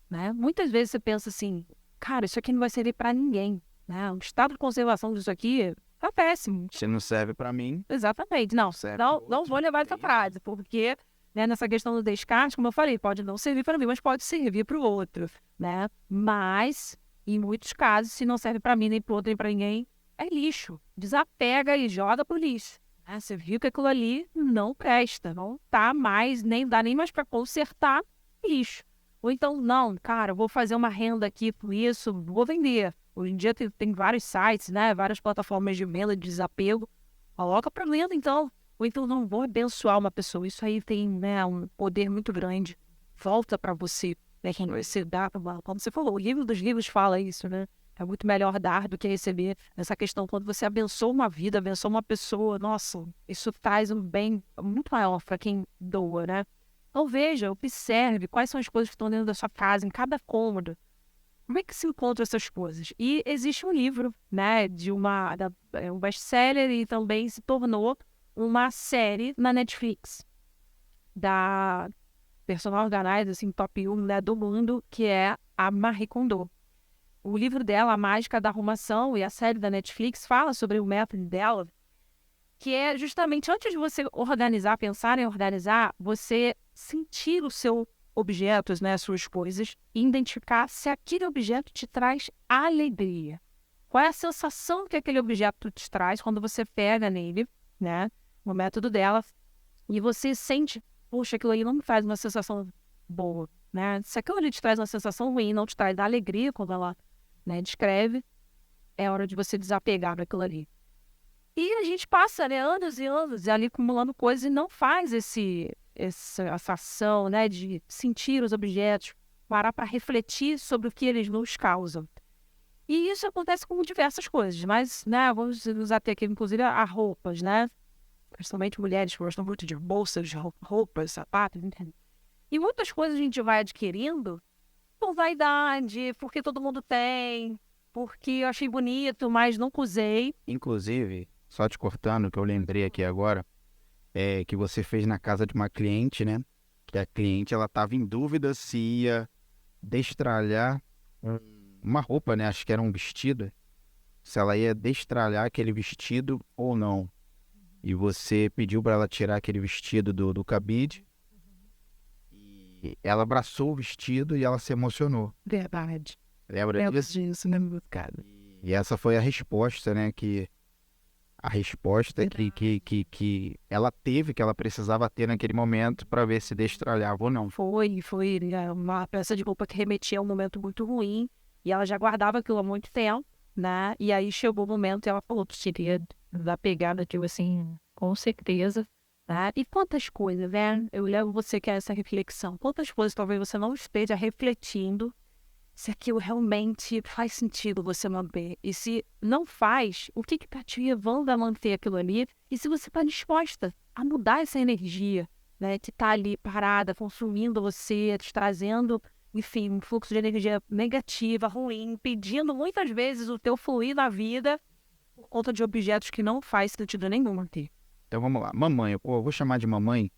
né? Muitas vezes você pensa assim, cara, isso aqui não vai servir para ninguém, né? O estado de conservação disso aqui tá péssimo. se não serve para mim, Exatamente. Não, serve não, pro não outro. vou levar essa frase, porque né, nessa questão do descarte, como eu falei, pode não servir para mim, mas pode servir para o outro, né? Mas, em muitos casos, se não serve para mim, nem para o outro, nem para ninguém, é lixo. Desapega e joga pro lixo. Né? Você viu que aquilo ali não presta, não tá mais, nem dá nem mais para consertar, lixo. Ou então, não, cara, eu vou fazer uma renda aqui com isso, vou vender. Hoje em dia tem vários sites, né? Várias plataformas de venda, de desapego. Coloca para venda, então. Ou então, não vou abençoar uma pessoa. Isso aí tem né, um poder muito grande. Volta para você. Né? Quem você dá, como você falou, o livro dos livros fala isso, né? É muito melhor dar do que receber. Essa questão, quando você abençoa uma vida, abençoa uma pessoa, nossa, isso traz um bem muito maior para quem doa, né? Então veja, observe quais são as coisas que estão dentro da sua casa, em cada cômodo. Como é que se encontram essas coisas? E existe um livro, né, um best-seller e também se tornou uma série na Netflix da personal organizer, assim, top 1 né, do mundo, que é a Marie Kondo. O livro dela, A Mágica da Arrumação, e a série da Netflix fala sobre o método dela, que é justamente antes de você organizar, pensar em organizar, você sentir o seu objetos, né, suas coisas, e identificar se aquele objeto te traz alegria. Qual é a sensação que aquele objeto te traz quando você pega nele, né, no método dela, e você sente, puxa, aquilo aí não me faz uma sensação boa, né? Se aquilo ali te traz uma sensação ruim, não te traz alegria, quando ela né, descreve, é hora de você desapegar daquilo ali. E a gente passa né, anos e anos ali acumulando coisas e não faz essa ação né, de sentir os objetos, parar para refletir sobre o que eles nos causam. E isso acontece com diversas coisas, mas né, vamos usar até aqui, inclusive, a roupas, né? Principalmente mulheres que gostam muito de bolsas, roupas, sapatos, entende? E muitas coisas a gente vai adquirindo por vaidade, porque todo mundo tem, porque eu achei bonito, mas nunca usei. inclusive, só te cortando, que eu lembrei aqui agora, é que você fez na casa de uma cliente, né? Que a cliente, ela estava em dúvida se ia destralhar uma roupa, né? Acho que era um vestido. Se ela ia destralhar aquele vestido ou não. E você pediu para ela tirar aquele vestido do cabide. E ela abraçou o vestido e ela se emocionou. Verdade. Lembra disso, né, cara? E essa foi a resposta, né? A resposta que ela teve, que ela precisava ter naquele momento para ver se destralhava ou não. Foi né, uma peça de roupa que remetia a um momento muito ruim. E ela já guardava aquilo há muito tempo, né? E aí chegou o momento e ela falou que queria dar pegada daquilo assim, com certeza. Né? E quantas coisas, né? Eu levo você que é essa reflexão. Quantas coisas talvez você não esteja refletindo se aquilo realmente faz sentido você manter. E se não faz, o que está te levando a manter aquilo ali? E se você está disposta a mudar essa energia, né? Que está ali parada, consumindo você, te trazendo, enfim, um fluxo de energia negativa, ruim, impedindo muitas vezes o teu fluir na vida por conta de objetos que não faz sentido nenhum manter. Então vamos lá. Mamãe, eu vou chamar de mamãe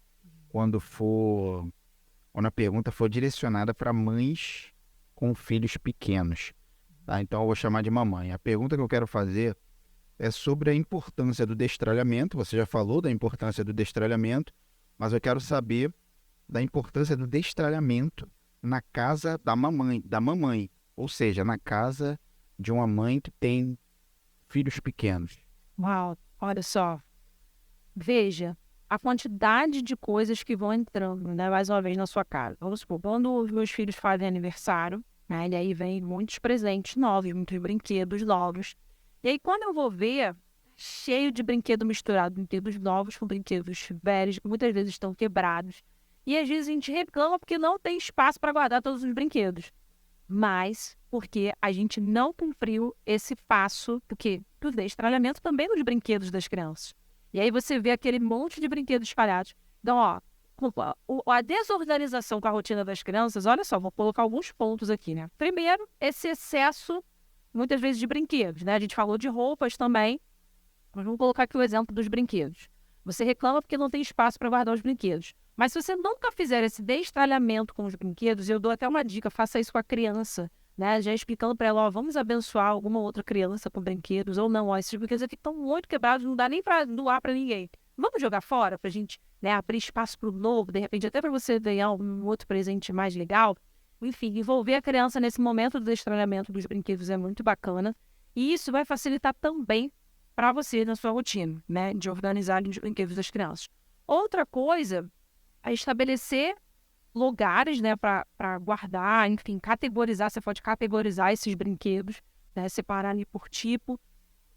quando a pergunta for direcionada para mães com filhos pequenos. Tá? Então eu vou chamar de mamãe. A pergunta que eu quero fazer é sobre a importância do destralhamento. Você já falou da importância do destralhamento, mas eu quero saber da importância do destralhamento na casa da mamãe, ou seja, na casa de uma mãe que tem filhos pequenos. Uau, olha só. Veja a quantidade de coisas que vão entrando, né, mais uma vez na sua casa. Vamos supor, quando os meus filhos fazem aniversário, né, e aí vem muitos presentes novos, muitos brinquedos novos. E aí, quando eu vou ver, cheio de brinquedo misturado, brinquedos novos com brinquedos velhos, que muitas vezes estão quebrados. E às vezes a gente reclama porque não tem espaço para guardar todos os brinquedos. Mas porque a gente não cumpriu esse passo do destralhamento também nos brinquedos das crianças. E aí você vê aquele monte de brinquedos espalhados. Então, ó, a desorganização com a rotina das crianças, olha só, vou colocar alguns pontos aqui, né? Primeiro, esse excesso, muitas vezes, de brinquedos, né? A gente falou de roupas também, mas vamos colocar aqui o exemplo dos brinquedos. Você reclama porque não tem espaço para guardar os brinquedos. Mas se você nunca fizer esse destralhamento com os brinquedos, eu dou até uma dica, faça isso com a criança, né? Já explicando para ela, ó, vamos abençoar alguma outra criança com brinquedos, ou não, ó, esses brinquedos aqui estão muito quebrados, não dá nem para doar para ninguém. Vamos jogar fora para a gente, né, abrir espaço para o novo, de repente até para você ganhar um outro presente mais legal. Enfim, envolver a criança nesse momento do destralhamento dos brinquedos é muito bacana. E isso vai facilitar também para você na sua rotina, né, de organizar os brinquedos das crianças. Outra coisa é estabelecer lugares, né, para guardar, enfim, categorizar, você pode categorizar esses brinquedos, né, separar ali por tipo,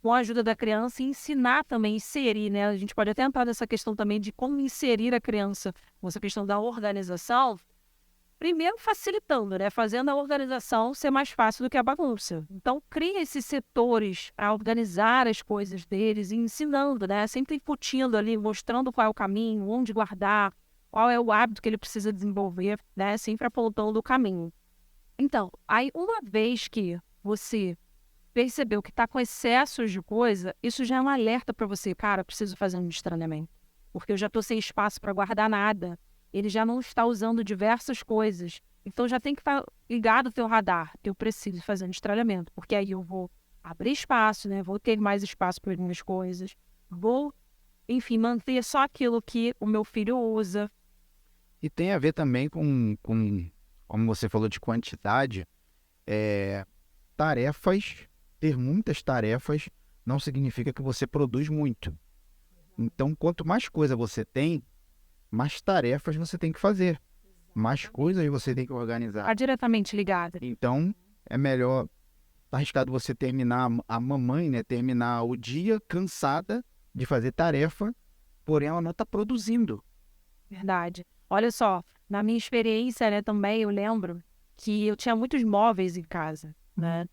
com a ajuda da criança e ensinar também, inserir, né, a gente pode até entrar nessa questão também de como inserir a criança, com essa questão da organização, primeiro facilitando, né, fazendo a organização ser mais fácil do que a bagunça. Então, cria esses setores para organizar as coisas deles e ensinando, né, sempre incutindo ali, mostrando qual é o caminho, onde guardar, qual é o hábito que ele precisa desenvolver, né, sempre apontando o caminho. Então, aí uma vez que você percebeu que está com excessos de coisa, isso já é um alerta para você, cara, preciso fazer um destralhamento, porque eu já estou sem espaço para guardar nada. Ele já não está usando diversas coisas. Então já tem que estar ligado o teu radar, que eu preciso fazer um destralhamento, porque aí eu vou abrir espaço, né? Vou ter mais espaço para as minhas coisas, vou, enfim, manter só aquilo que o meu filho usa. E tem a ver também com como você falou de quantidade, tarefas, ter muitas tarefas não significa que você produz muito. Então, quanto mais coisa você tem, mais tarefas você tem que fazer, mais coisas você tem que organizar. Está diretamente ligada. Então, é melhor, tá arriscado você terminar, a mamãe, né, terminar o dia cansada de fazer tarefa, porém ela não está produzindo. Verdade. Olha só, na minha experiência, né, também eu lembro que eu tinha muitos móveis em casa, né?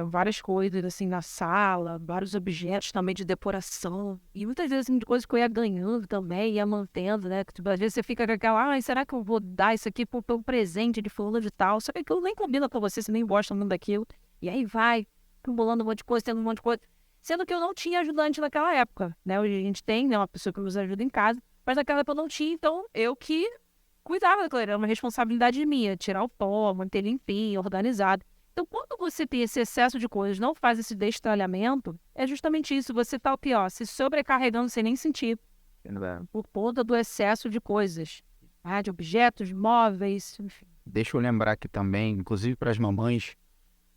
Várias coisas assim na sala, vários objetos também de decoração. E muitas vezes assim, de coisas que eu ia ganhando também, ia mantendo, né? Que, tipo, às vezes você fica com aquela, será que eu vou dar isso aqui para um presente de fulano de tal? Só que aquilo nem combina com você nem gosta muito daquilo. E aí vai, acumulando um monte de coisa, tendo um monte de coisa. Sendo que eu não tinha ajudante naquela época, né? Hoje a gente tem, né, uma pessoa que nos ajuda em casa, mas naquela época eu não tinha, então eu que cuidava daquilo, era uma responsabilidade minha, tirar o pó, manter limpinho, organizado. Então, quando você tem esse excesso de coisas, não faz esse destralhamento, é justamente isso, você está o pior, se sobrecarregando sem nem sentir, por conta do excesso de coisas, né? De objetos, móveis, enfim. Deixa eu lembrar aqui também, inclusive para as mamães,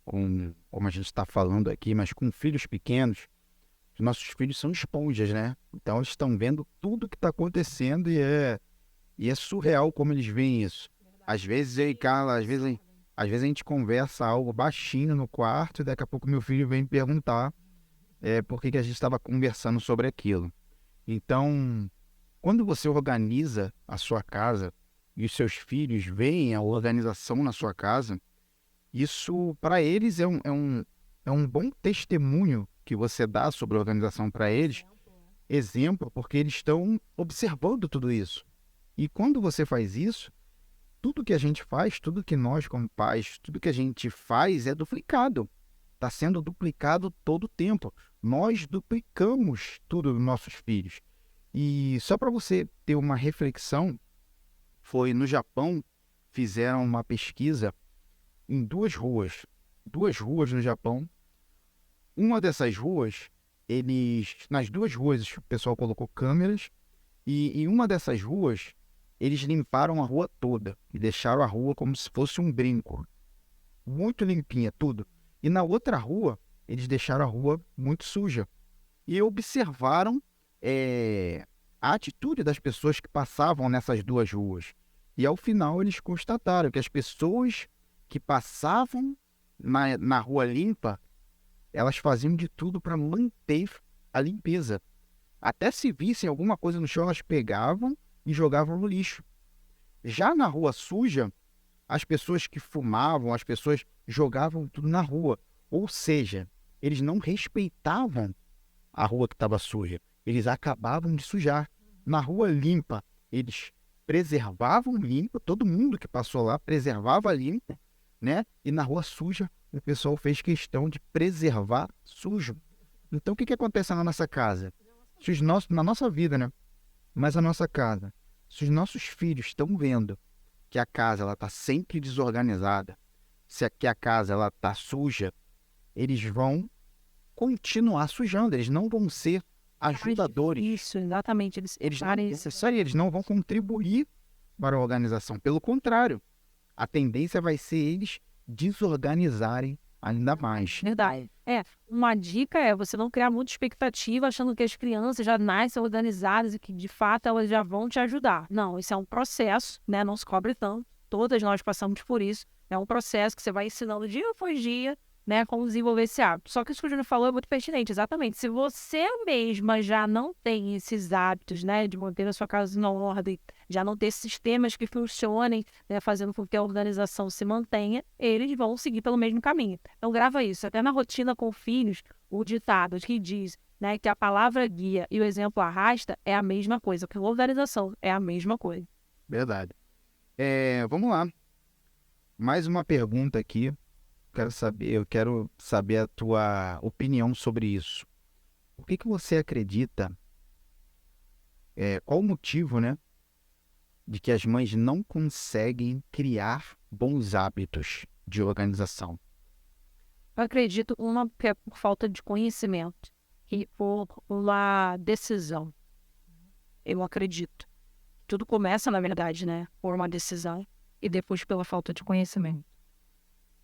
como a gente está falando aqui, mas com filhos pequenos, os nossos filhos são esponjas, né? Então eles estão vendo tudo que está acontecendo e é surreal como eles veem isso. Às vezes eu e Carla, às vezes a gente conversa algo baixinho no quarto e daqui a pouco meu filho vem me perguntar por que a gente estava conversando sobre aquilo. Então, quando você organiza a sua casa e os seus filhos veem a organização na sua casa, isso para eles é um bom testemunho que você dá sobre a organização para eles, exemplo, porque eles estão observando tudo isso. E quando você faz isso, tudo que a gente faz, tudo que nós como pais, tudo que a gente faz é duplicado. Está sendo duplicado todo o tempo. Nós duplicamos tudo dos nossos filhos. E só para você ter uma reflexão, foi no Japão, fizeram uma pesquisa em 2 ruas. duas ruas no Japão. Uma dessas ruas, nas duas ruas, o pessoal colocou câmeras, e em uma dessas ruas, eles limparam a rua toda e deixaram a rua como se fosse um brinco. Muito limpinha, tudo. E na outra rua, eles deixaram a rua muito suja. E observaram a atitude das pessoas que passavam nessas duas ruas. E ao final eles constataram que as pessoas que passavam na rua limpa, elas faziam de tudo para manter a limpeza. Até se vissem alguma coisa no chão, elas pegavam e jogavam no lixo. Já na rua suja, as pessoas que fumavam, as pessoas jogavam tudo na rua. Ou seja, eles não respeitavam a rua que estava suja. Eles acabavam de sujar. Na rua limpa, eles preservavam limpa, todo mundo que passou lá preservava limpa, né? E na rua suja, o pessoal fez questão de preservar sujo. Então, o que acontece na nossa casa? Na nossa vida, né? Mas a nossa casa, se os nossos filhos estão vendo que a casa ela está sempre desorganizada, que a casa ela está suja, eles vão continuar sujando, eles não vão ser ajudadores. Isso, exatamente. Eles não vão contribuir para a organização. Pelo contrário, a tendência vai ser eles desorganizarem ainda mais. Verdade. Uma dica é você não criar muita expectativa achando que as crianças já nascem organizadas e que, de fato, elas já vão te ajudar. Não, isso é um processo, né? Não se cobre tanto. Todas nós passamos por isso. É um processo que você vai ensinando dia após dia, né? Como desenvolver esse hábito. Só que isso que o Júnior falou é muito pertinente. Exatamente. Se você mesma já não tem esses hábitos, né? De manter a sua casa na ordem, já não ter sistemas que funcionem, né, fazendo com que a organização se mantenha, eles vão seguir pelo mesmo caminho. Então, grava isso. Até na rotina com filhos, o ditado que diz, né, que a palavra guia e o exemplo arrasta é a mesma coisa, que a organização é a mesma coisa. Verdade. Vamos lá. Mais uma pergunta aqui. Eu quero saber a tua opinião sobre isso. O que você acredita? Qual o motivo, né, de que as mães não conseguem criar bons hábitos de organização? Eu acredito, que é por falta de conhecimento e por uma decisão. Eu acredito. Tudo começa, na verdade, né, por uma decisão e depois pela falta de conhecimento.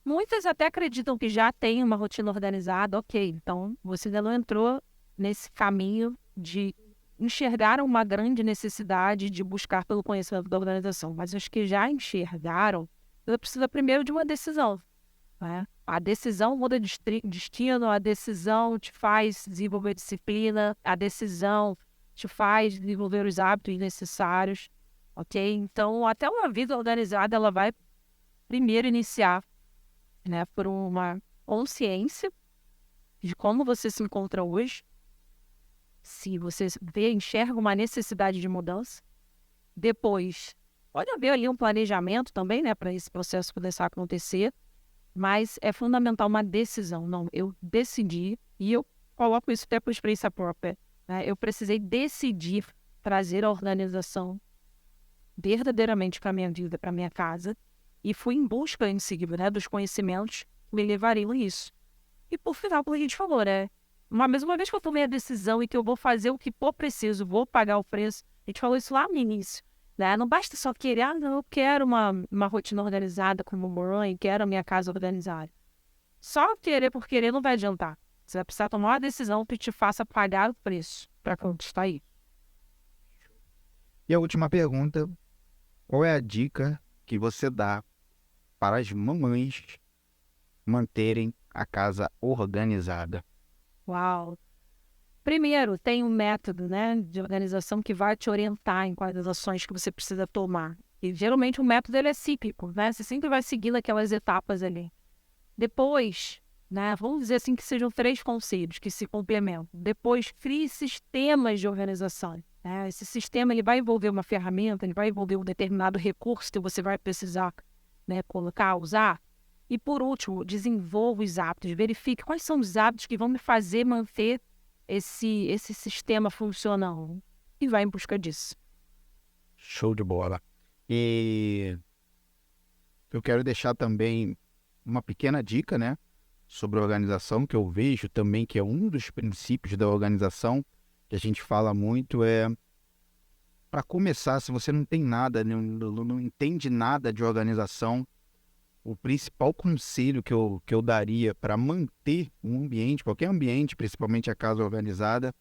Muitas até acreditam que já tem uma rotina organizada, ok, então você ainda não entrou nesse caminho de enxergar uma grande necessidade de buscar pelo conhecimento da organização, mas os que já enxergaram, você precisa primeiro de uma decisão, né? A decisão muda destino, a decisão te faz desenvolver disciplina, a decisão te faz desenvolver os hábitos necessários, ok? Então, até uma vida organizada, ela vai primeiro iniciar, né, por uma consciência de como você se encontra hoje, se você enxerga uma necessidade de mudança. Depois, pode haver ali um planejamento também, né, para esse processo começar a acontecer, mas é fundamental uma decisão. Não, eu decidi, e eu coloco isso até por experiência própria, né, eu precisei decidir trazer a organização verdadeiramente para a minha vida, para a minha casa, e fui em busca, em seguida, né, dos conhecimentos que me levariam a isso. E por final, como a gente falou, né? Uma vez que eu tomei a decisão e que eu vou fazer o que for preciso, vou pagar o preço, a gente falou isso lá no início, né? Não basta só querer, não, eu quero uma rotina organizada como mãe, quero a minha casa organizada. Só querer por querer não vai adiantar. Você vai precisar tomar uma decisão que te faça pagar o preço para conquistar isso. E a última pergunta, qual é a dica que você dá para as mamães manterem a casa organizada? Uau! Primeiro, tem um método, né, de organização que vai te orientar em quais as ações que você precisa tomar. E geralmente o método ele é cíclico, né? Você sempre vai seguindo aquelas etapas ali. Depois, né, vamos dizer assim que sejam 3 conselhos que se complementam. Depois, crie sistemas de organização. Né? Esse sistema ele vai envolver uma ferramenta, ele vai envolver um determinado recurso que você vai precisar, né, colocar, usar. E por último, desenvolva os hábitos, verifique quais são os hábitos que vão me fazer manter esse sistema funcionando. E vai em busca disso. Show de bola. E eu quero deixar também uma pequena dica, né? sobre organização, que eu vejo também que é um dos princípios da organização, que a gente fala muito, para começar, se você não tem nada, não entende nada de organização, o principal conselho que eu daria para manter um ambiente, qualquer ambiente, principalmente a casa organizada,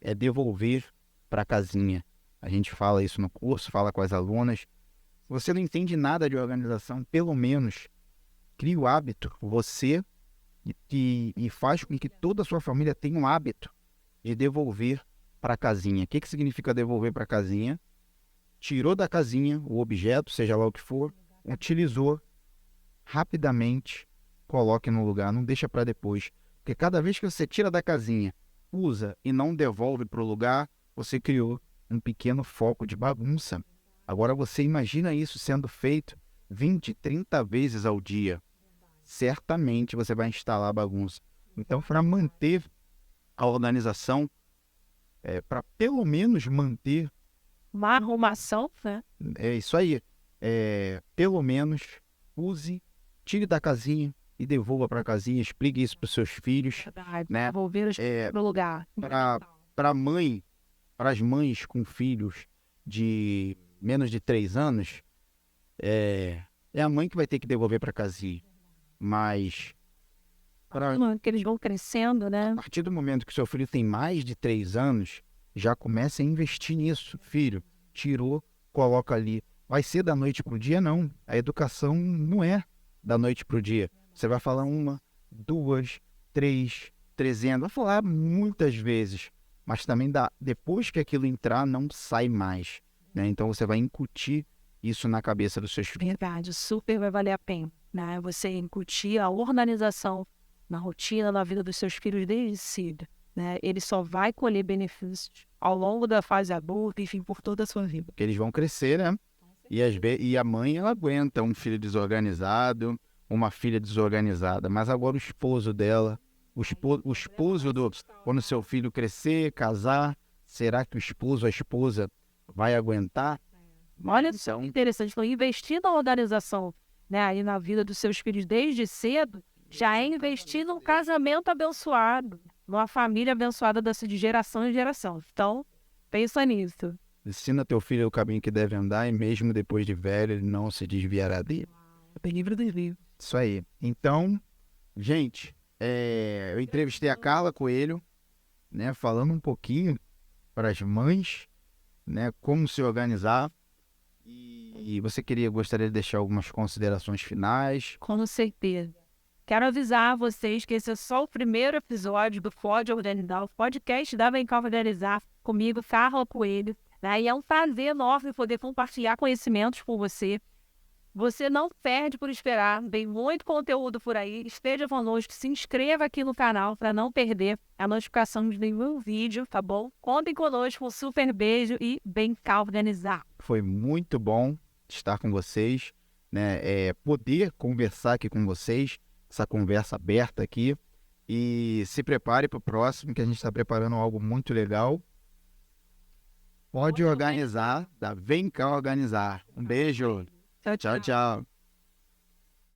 é devolver para a casinha. A gente fala isso no curso, fala com as alunas. Se você não entende nada de organização, pelo menos crie o hábito, você, e faz com que toda a sua família tenha um hábito de devolver para a casinha. O que significa devolver para a casinha? Tirou da casinha o objeto, seja lá o que for, utilizou, rapidamente coloque no lugar, não deixa para depois. Porque cada vez que você tira da casinha, usa e não devolve para o lugar, você criou um pequeno foco de bagunça. Agora você imagina isso sendo feito 20, 30 vezes ao dia. Certamente você vai instalar bagunça. Então, para manter a organização, para pelo menos manter, Uma arrumação, né? é isso aí, pelo menos use, tire da casinha e devolva para a casinha, explique isso para os seus filhos, Verdade. né? Devolver os pro lugar. Para as mães com filhos de menos de 3 anos, é a mãe que vai ter que devolver para a casinha. Mas Que eles vão crescendo, né? a partir do momento que seu filho tem mais de 3 anos, já comece a investir nisso. Filho, tirou, coloca ali. Vai ser da noite para o dia? Não. A educação não é da noite para o dia. Você vai falar 1, 2, 3, 300. Vai falar muitas vezes. Mas também depois que aquilo entrar, não sai mais, né? Então você vai incutir isso na cabeça dos seus filhos. Verdade, super vai valer a pena, né? Você incutir a organização na rotina, na vida dos seus filhos desde cedo, né? Ele só vai colher benefícios ao longo da fase adulta, enfim, por toda a sua vida. Porque eles vão crescer, né? E a mãe, ela aguenta um filho desorganizado, uma filha desorganizada. Mas agora o esposo dela, o esposo quando seu filho crescer, casar, será que o esposo, a esposa vai aguentar? Olha só que interessante, então, investir na organização, né, aí na vida dos seus filhos desde cedo, já é investir num casamento abençoado, numa família abençoada de geração em geração. Então, pensa nisso. Ensina teu filho o caminho que deve andar e mesmo depois de velho ele não se desviará dele. Tem livro do livro. Isso aí. Então, gente, eu entrevistei a Carla Coelho, né, falando um pouquinho para as mães, né, como se organizar. E você gostaria de deixar algumas considerações finais? Com certeza. Quero avisar vocês que esse é só o primeiro episódio do Pode Organizar, o podcast da Vem Cá Organizar, comigo, Carla Coelho, né? E é um prazer enorme poder compartilhar conhecimentos com você. Você não perde por esperar, vem muito conteúdo por aí. Esteja conosco, se inscreva aqui no canal para não perder a notificação de nenhum vídeo, tá bom? Contem conosco, um super beijo e Vem Cá Organizar. Foi muito bom estar com vocês, né? Poder conversar aqui com vocês, essa conversa aberta aqui. E se prepare para o próximo, que a gente está preparando algo muito legal. Pode organizar, tá? Vem cá organizar. Um beijo. Tchau, tchau. Tchau, tchau.